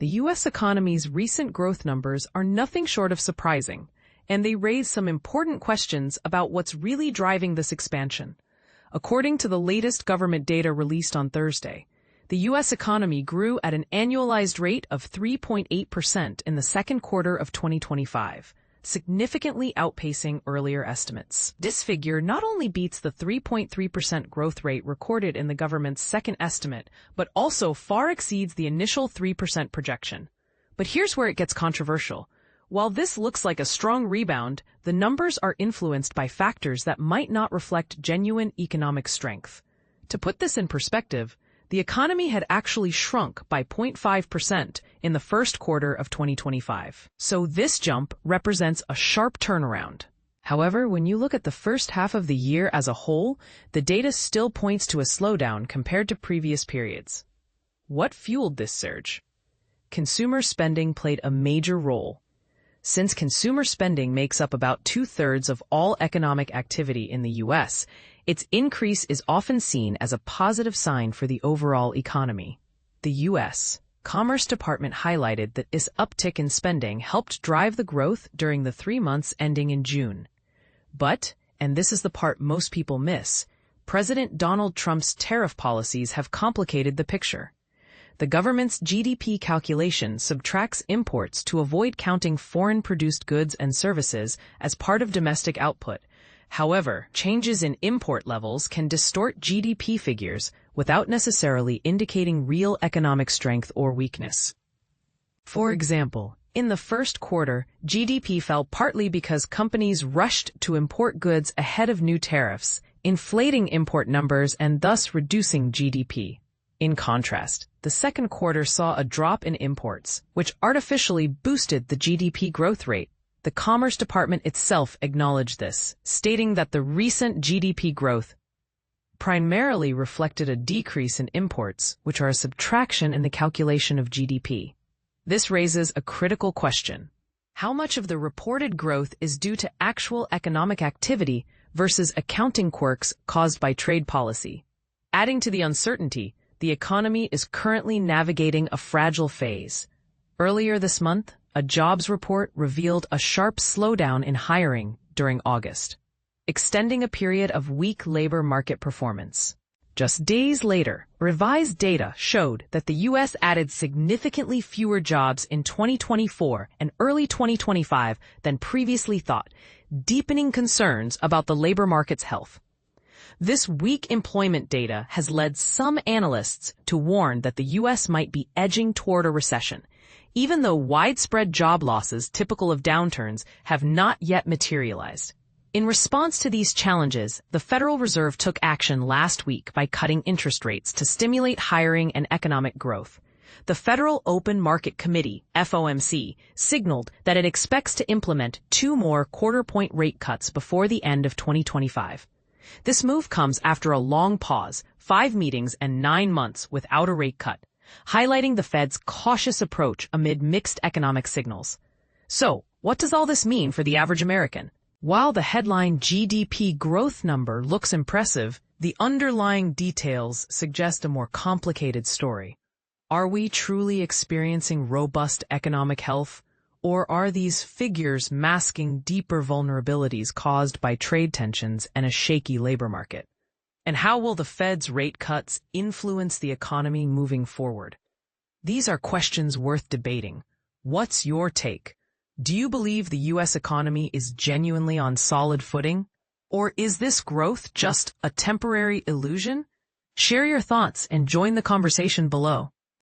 The U.S. economy's recent growth numbers are nothing short of surprising, and they raise some important questions about what's really driving this expansion. According to the latest government data released on Thursday, the U.S. economy grew at an annualized rate of 3.8% in the second quarter of 2025, significantly outpacing earlier estimates. This figure not only beats the 3.3% growth rate recorded in the government's second estimate, but also far exceeds the initial 3% projection. But here's where it gets controversial. While this looks like a strong rebound, the numbers are influenced by factors that might not reflect genuine economic strength. To put this in perspective, the economy had actually shrunk by 0.5% in the first quarter of 2025. So this jump represents a sharp turnaround. However, when you look at the first half of the year as a whole, the data still points to a slowdown compared to previous periods. What fueled this surge? Consumer spending played a major role. Since consumer spending makes up about 2/3 of all economic activity in the U.S., its increase is often seen as a positive sign for the overall economy. The U.S. Commerce Department highlighted that this uptick in spending helped drive the growth during the 3 months ending in June. But, and this is the part most people miss, President Donald Trump's tariff policies have complicated the picture. The government's GDP calculation subtracts imports to avoid counting foreign-produced goods and services as part of domestic output. However, changes in import levels can distort GDP figures without necessarily indicating real economic strength or weakness. For example, in the first quarter, GDP fell partly because companies rushed to import goods ahead of new tariffs, inflating import numbers and thus reducing GDP. In contrast, the second quarter saw a drop in imports, which artificially boosted the GDP growth rate. The Commerce Department itself acknowledged this, stating that the recent GDP growth primarily reflected a decrease in imports, which are a subtraction in the calculation of GDP. This raises a critical question. How much of the reported growth is due to actual economic activity versus accounting quirks caused by trade policy? Adding to the uncertainty, the economy is currently navigating a fragile phase. Earlier this month, a jobs report revealed a sharp slowdown in hiring during August, extending a period of weak labor market performance. Just days later, revised data showed that the U.S. added significantly fewer jobs in 2024 and early 2025 than previously thought, deepening concerns about the labor market's health. This weak employment data has led some analysts to warn that the U.S. might be edging toward a recession, even though widespread job losses typical of downturns have not yet materialized. In response to these challenges, the Federal Reserve took action last week by cutting interest rates to stimulate hiring and economic growth. The Federal Open Market Committee, FOMC, signaled that it expects to implement 2 more quarter-point rate cuts before the end of 2025. This move comes after a long pause, 5 meetings and 9 months without a rate cut, highlighting the Fed's cautious approach amid mixed economic signals. So, what does all this mean for the average American? While the headline GDP growth number looks impressive, the underlying details suggest a more complicated story. Are we truly experiencing robust economic health? Or are these figures masking deeper vulnerabilities caused by trade tensions and a shaky labor market? And how will the Fed's rate cuts influence the economy moving forward? These are questions worth debating. What's your take? Do you believe the U.S. economy is genuinely on solid footing? Or is this growth just a temporary illusion? Share your thoughts and join the conversation below.